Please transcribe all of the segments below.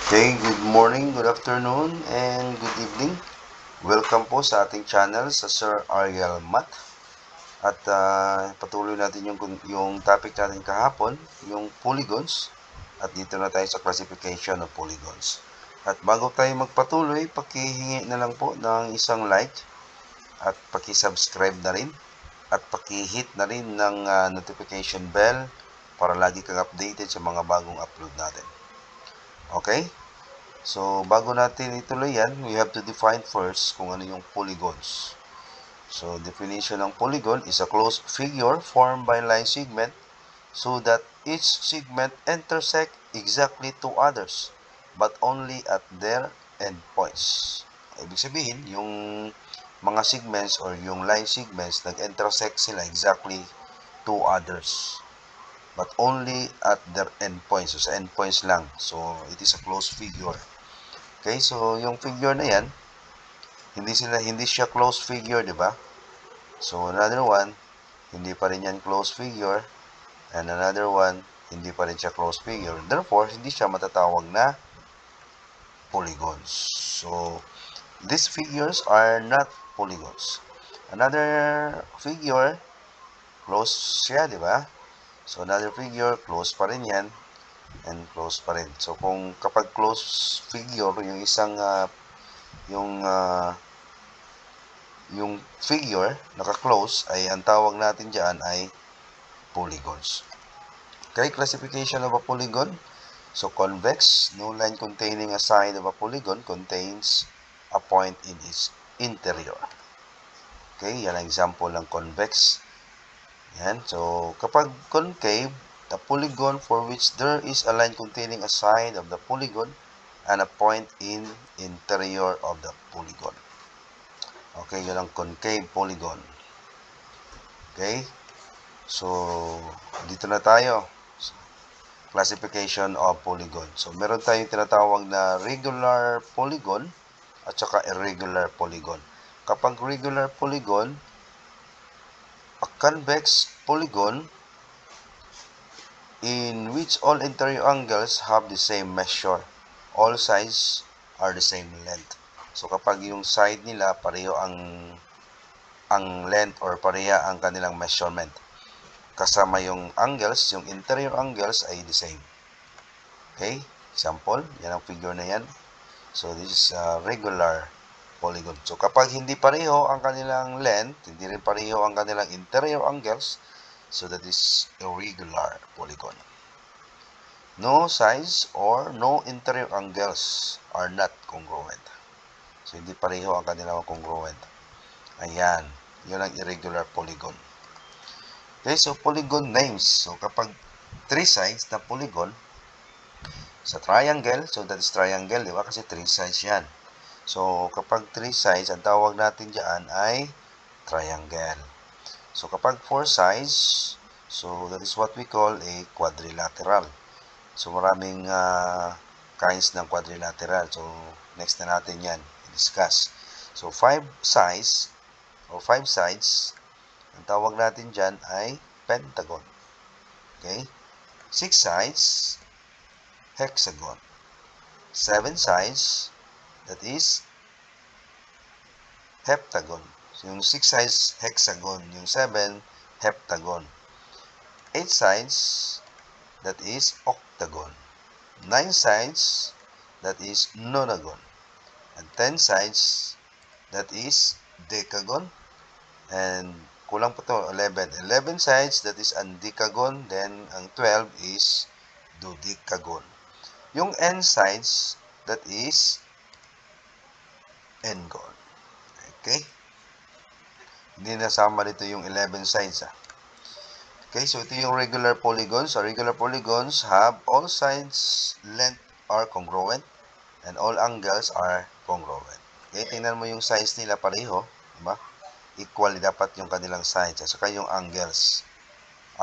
Okay, good morning, good afternoon, and good evening. Welcome po sa ating channel sa Sir Ariel Math. At patuloy natin yung topic natin kahapon, yung polygons. At dito na tayo sa classification of polygons. At bago tayo magpatuloy, pakihingi na lang po ng isang like at paki-subscribe na rin at paki-hit na rin ng notification bell para lagi kang updated sa mga bagong upload natin. Okay? So, bago natin ituloy yan, we have to define first kung ano yung polygons. So, definition ng polygon is a closed figure formed by line segment so that each segment intersect exactly two others, but only at their endpoints. Ibig sabihin, yung mga segments or yung line segments nag-intersect sila exactly two others, but only at their endpoints. So, sa endpoints lang. So, it is a closed figure. Okay, so yung figure na yan, hindi siya closed figure, di ba? So another one, hindi pa rin yan closed figure, and another one, hindi pa rin siya closed figure. Therefore, hindi siya matatawag na polygons. So these figures are not polygons. Another figure, closed siya, di ba? So another figure, closed pa rin yan, and closed pa rin. So kung kapag closed figure, yung isang yung figure naka-close ay ang tawag natin diyan ay polygons. Okay, classification of a polygon. So convex, no line containing a side of a polygon contains a point in its interior. Okay, yan ang example ng convex. Yan. So kapag concave, the polygon for which there is a line containing a side of the polygon and a point in interior of the polygon. Okay, yun ang concave polygon. Okay? So, dito na tayo. Classification of polygon. So, meron tayong tinatawag na regular polygon at saka irregular polygon. Kapag regular polygon, a convex polygon in which all interior angles have the same measure. All sides are the same length. So, kapag yung side nila pareho ang length or pareha ang kanilang measurement. Kasama yung angles, yung interior angles ay the same. Okay? Example, yan ang figure na yan. So, this is a regular polygon. So, kapag hindi pareho ang kanilang length, hindi rin pareho ang kanilang interior angles, so that is a regular polygon. No sides or no interior angles are not congruent. So, hindi pareho ang kanilang congruent. Ayan. Yun ang irregular polygon. Okay, so polygon names. So kapag three sides na polygon sa triangle, so that is triangle, di ba? Kasi three sides yan. So kapag three sides, ang tawag natin dyan ay triangle. So kapag four sides, so that is what we call a quadrilateral. So maraming kinds ng quadrilateral. So next na natin yan i-discuss. So five sides, o five sides, ang tawag natin dyan ay pentagon. Okay? 6 sides, hexagon. 7 sides, that is heptagon. So, yung 6 sides, hexagon. Yung 7, heptagon. 8 sides, that is octagon. 9 sides, that is nonagon. And 10 sides, that is decagon. And kulang pa to, 11. 11 sides, that is undecagon. Then, ang 12 is dodecagon. Yung n sides, that is n-gon. Okay? Hindi nasama dito yung 11 sides. Okay, so ito yung regular polygons. So, regular polygons have all sides length are congruent and all angles are congruent. Okay, tingnan mo yung sides nila pareho. Diba? Equal dapat yung kanilang sides. At saka yung angles.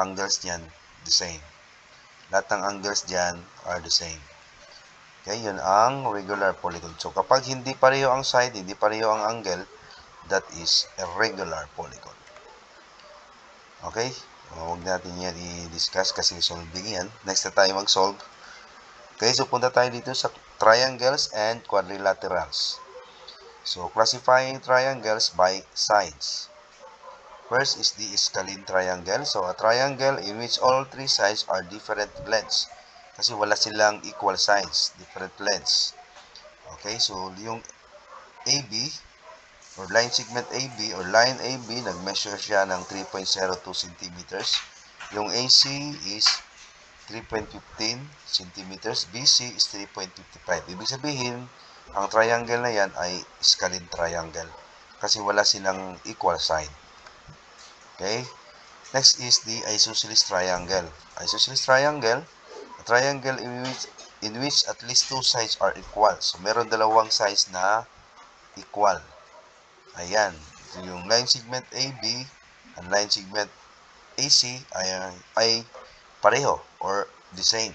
Angles niyan, the same. Lahat ng angles diyan are the same. Okay, yun ang regular polygon. So, kapag hindi pareho ang side, hindi pareho ang angle, that is a regular polygon. Okay? Huwag natin yan i-discuss kasi solving yan. Next na tayo mag-solve. Okay, so punta tayo dito sa triangles and quadrilaterals. So, classifying triangles by sides. First is the Scalene triangle. So, a triangle in which all three sides are different lengths. Kasi wala silang equal sides, different lengths. Okay, so yung AB or line segment AB or line AB, nag-measure siya ng 3.02 centimeters. Yung AC is 3.15 centimeters. BC is 3.55. Ibig sabihin, ang triangle na yan ay Scalene triangle kasi wala silang equal side. Okay? Next is the isosceles triangle. Isosceles triangle, a triangle in which at least two sides are equal. So, meron dalawang sides na equal. Ayan. So, yung line segment AB and line segment AC ay pareho or the same.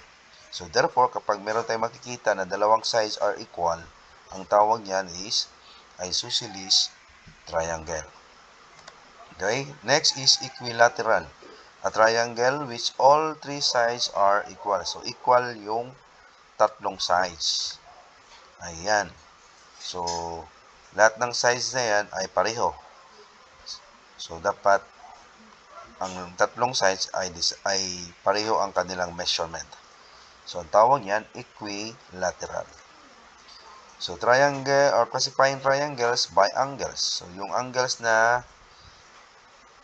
So, therefore, kapag meron tayong makikita na dalawang sides are equal, ang tawag niyan is isosceles triangle. Okay? Next is equilateral. A triangle which all three sides are equal. So, equal yung tatlong sides. Ayan. So, lahat ng sides na yan ay pareho. So, dapat ang tatlong sides ay pareho ang kanilang measurement. So, ang tawag yan, equilateral. So, triangle or classifying triangles by angles. So, yung angles na,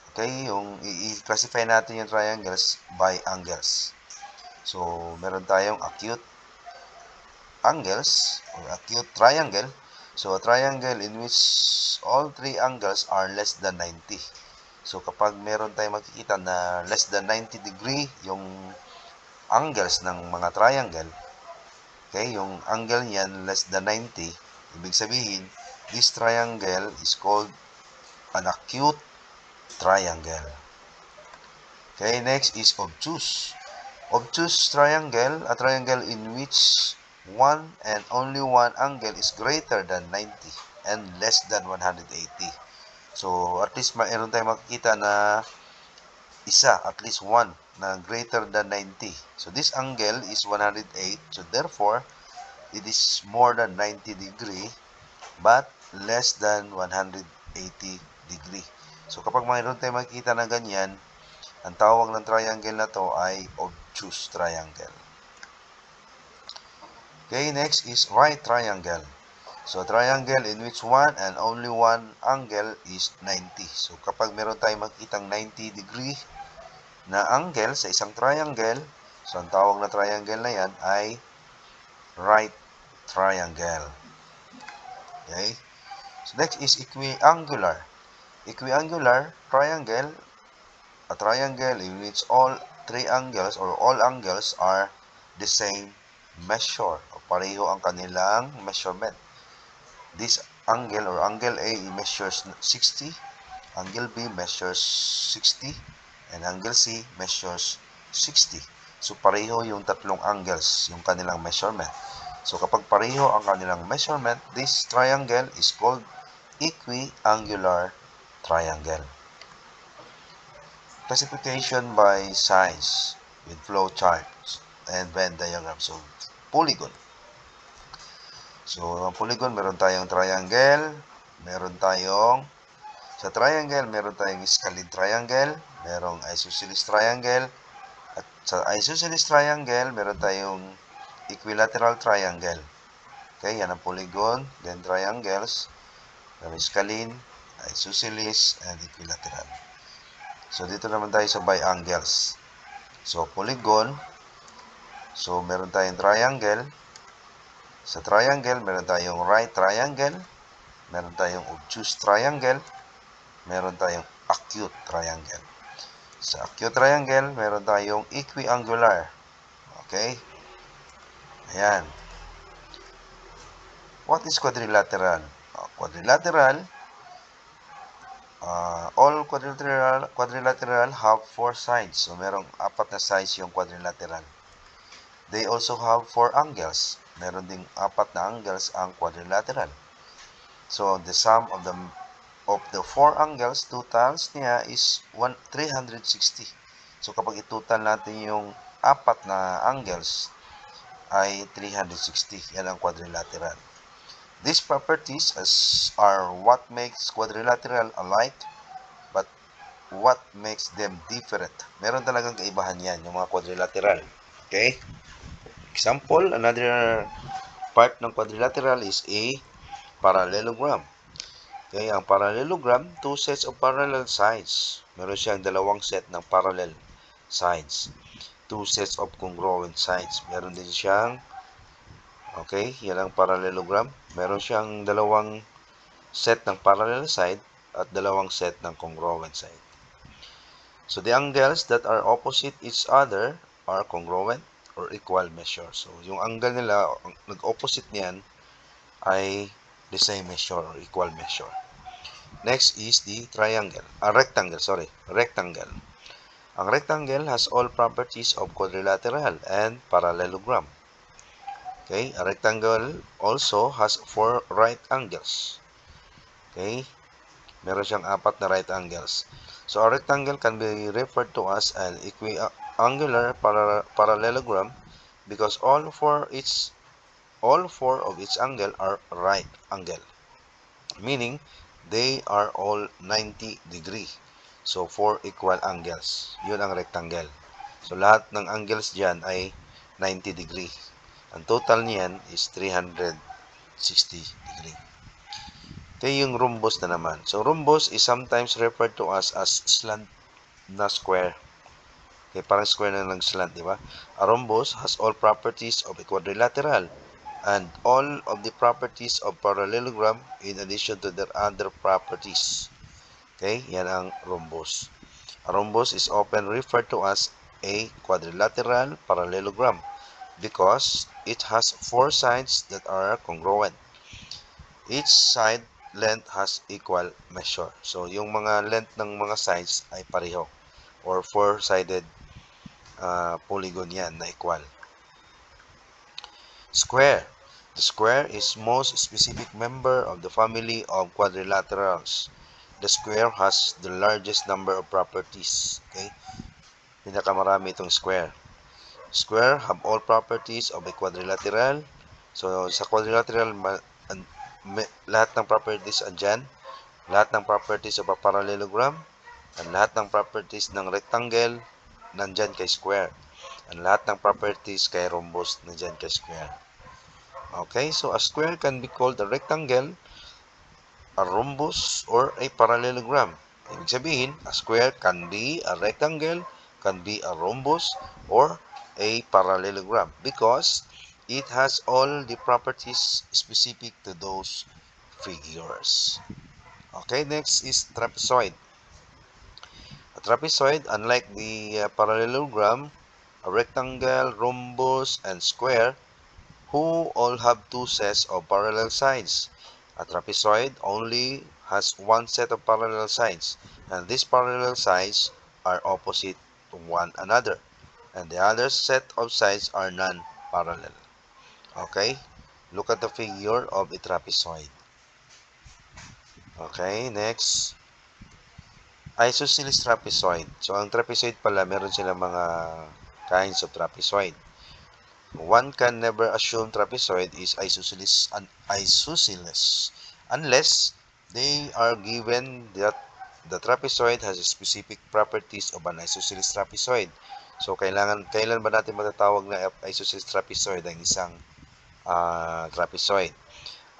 okay, yung i-classify natin yung triangles by angles. So, meron tayong acute angles or acute triangle. So, a triangle in which all three angles are less than 90. So, kapag meron tayong makikita na less than 90 degree yung angles ng mga triangle, okay, yung angle niyan less than 90, ibig sabihin, this triangle is called an acute triangle. Okay, next is obtuse. Obtuse triangle, a triangle in which one and only one angle is greater than 90 and less than 180. So, at least mayroon tayong makikita na isa, at least one, na greater than 90. So, this angle is 108. So, therefore, it is more than 90 degree but less than 180 degree. So, kapag mayroon tayong makikita na ganyan, ang tawag ng triangle na to ay obtuse triangle. Okay, next is right triangle. So, triangle in which one and only one angle is 90. So, kapag meron tayong makikitang 90 degree na angle sa isang triangle, so, ang tawag na triangle na yan ay right triangle. Okay? So, next is equiangular. Equiangular triangle, a triangle in which all three angles or all angles are the same measure o pareho ang kanilang measurement. This angle or angle A measures 60, angle B measures 60, and angle C measures 60. So, pareho yung tatlong angles, yung kanilang measurement. So, kapag pareho ang kanilang measurement, this triangle is called equiangular triangle. Classification by size with flow charts and Venn diagram. So, polygon. So, ang polygon, meron tayong triangle, meron tayong, sa triangle, meron tayong scalene triangle, merong isosceles triangle, at sa isosceles triangle, meron tayong equilateral triangle. Okay, yan ang polygon, then triangles, meron scalene, isosceles, and equilateral. So, dito naman tayo sa by angles. So, polygon, so, meron tayong triangle. Sa triangle, meron tayong right triangle, meron tayong obtuse triangle, meron tayong acute triangle. Sa acute triangle, meron tayong equiangular. Okay? Ayan. What is quadrilateral? Quadrilateral, all quadrilateral have four sides. So, merong apat na sides yung quadrilateral. They also have four angles. Meron ding apat na angles ang quadrilateral. So, the sum of the four angles, totals niya is 360. So, kapag itotal natin yung apat na angles, ay 360. Yan ang quadrilateral. These properties are what makes quadrilateral alike, but what makes them different. Meron talagang kaibahan yan, yung mga quadrilateral. Okay? Example, another part ng quadrilateral is a parallelogram. Okay, ang parallelogram, two sets of parallel sides. Meron siyang dalawang set ng parallel sides. Two sets of congruent sides. Meron din siyang, okay, yan ang parallelogram. Meron siyang dalawang set ng parallel side at dalawang set ng congruent side. So the angles that are opposite each other are congruent or equal measure. So yung angle nila, nag-opposite niyan ay the same measure or equal measure. Next is the rectangle. Ang rectangle has all properties of quadrilateral and parallelogram. Okay, a rectangle also has 4 right angles. Okay, meron siyang 4 na right angles. So a rectangle can be referred to as an equiangular parallelogram because all four of its angle are right angle, meaning they are all 90 degree. So 4 equal angles. Yun ang rectangle. So lahat ng angles diyan ay 90 degree. Ang total niyan is 360 degree. Okay, yung rhombus na naman. So rhombus is sometimes referred to as slant na square. Okay, parang square na ng slant, di ba? A rhombus has all properties of a quadrilateral and all of the properties of parallelogram in addition to their other properties. Okay, yan ang rhombus. A rhombus is often referred to as a quadrilateral parallelogram because it has 4 sides that are congruent. Each side length has equal measure. So, yung mga length ng mga sides ay pareho or 4-sided polygon yan na equal. Square. The square is most specific member of the family of quadrilaterals. The square has the largest number of properties. Okay? Pinakamarami itong square. Square have all properties of a quadrilateral. So, sa quadrilateral, lahat ng properties andyan. Lahat ng properties of a parallelogram. At lahat ng properties ng rectangle, nandyan kay square. At lahat ng properties kay rhombus, nandyan kay square. Okay, so a square can be called a rectangle, a rhombus, or a parallelogram. Ibig sabihin, a square can be a rectangle, can be a rhombus, or a parallelogram because it has all the properties specific to those figures. Okay, next is trapezoid. A trapezoid, unlike the parallelogram, a rectangle, rhombus, and square, who all have 2 sets of parallel sides. A trapezoid only has 1 set of parallel sides, and these parallel sides are opposite to one another, and the other set of sides are non-parallel. Okay? Look at the figure of a trapezoid. Okay, next. Isosceles trapezoid. So, ang trapezoid pala, meron silang mga kinds of trapezoid. One can never assume trapezoid is isosceles unless they are given that the trapezoid has specific properties of an isosceles trapezoid. So, kailan ba natin matatawag na isosceles trapezoid ang isang trapezoid?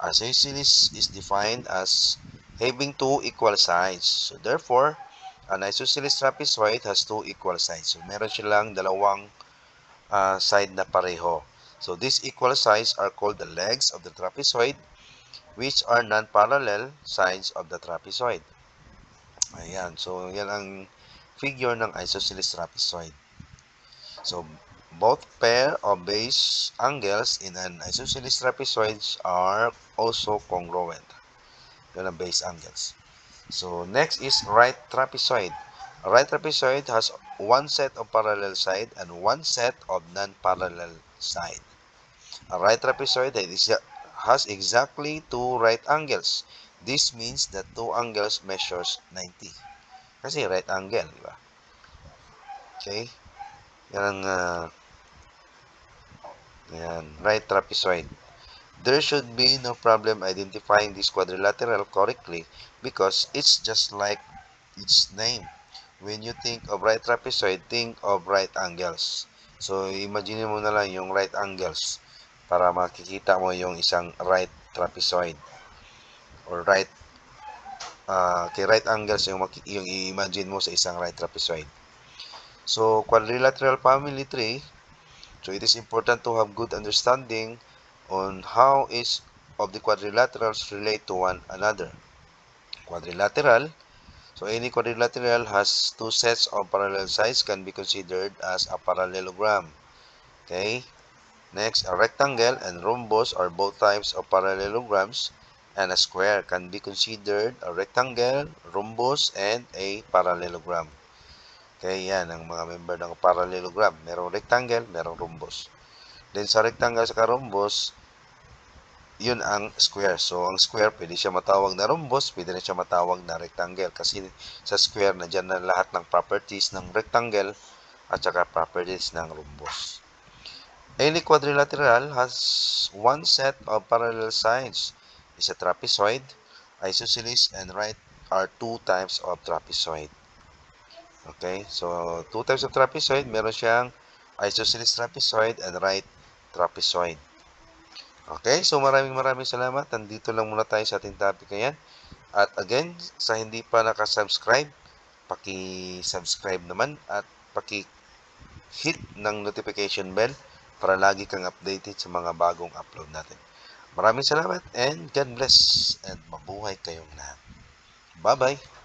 Isosceles is defined as having 2 equal sides. So, therefore, an isosceles trapezoid has 2 equal sides. So, meron silang dalawang side na pareho. So, these equal sides are called the legs of the trapezoid, which are non-parallel sides of the trapezoid. Ayan. So, yan ang figure ng isosceles trapezoid. So, both pair of base angles in an isosceles trapezoid are also congruent. Yan ang base angles. So, next is right trapezoid. A right trapezoid has 1 set of parallel side and 1 set of non-parallel side. A right trapezoid has exactly 2 right angles. This means that 2 angles measures 90. Kasi right angle, di ba? Okay? Yan ang Ayan, right trapezoid. There should be no problem identifying this quadrilateral correctly because it's just like its name. When you think of right trapezoid, think of right angles. So, imagine mo na lang yung right angles para makikita mo yung isang right trapezoid or right angles yung i-imagine mo sa isang right trapezoid. So, quadrilateral family tree. So, it is important to have good understanding on how each of the quadrilaterals relate to one another. Quadrilateral. So, any quadrilateral has two sets of parallel sides can be considered as a parallelogram. Okay? Next, a rectangle and rhombus are both types of parallelograms, and a square can be considered a rectangle, rhombus, and a parallelogram. Okay, yan ang mga member ng parallelogram. Merong rectangle, merong rhombus. Then sa rectangle sa rhombus, yun ang square. So, ang square, pwede siya matawag na rhombus, pwede rin siya matawag na rectangle. Kasi sa square, na na lahat ng properties ng rectangle at saka properties ng rhombus. Any quadrilateral has one set of parallel sides. Is a trapezoid, isosceles, and right are two types of trapezoid. Okay, so two types of trapezoid. Meron siyang isosceles trapezoid and right trapezoid. Okay, so maraming salamat. Nandito lang muna tayo sa ating topic ngayon. At again, sa hindi pa nakasubscribe, paki-subscribe naman at paki-hit ng notification bell para lagi kang updated sa mga bagong upload natin. Maraming salamat and God bless and mabuhay kayong lahat. Bye-bye!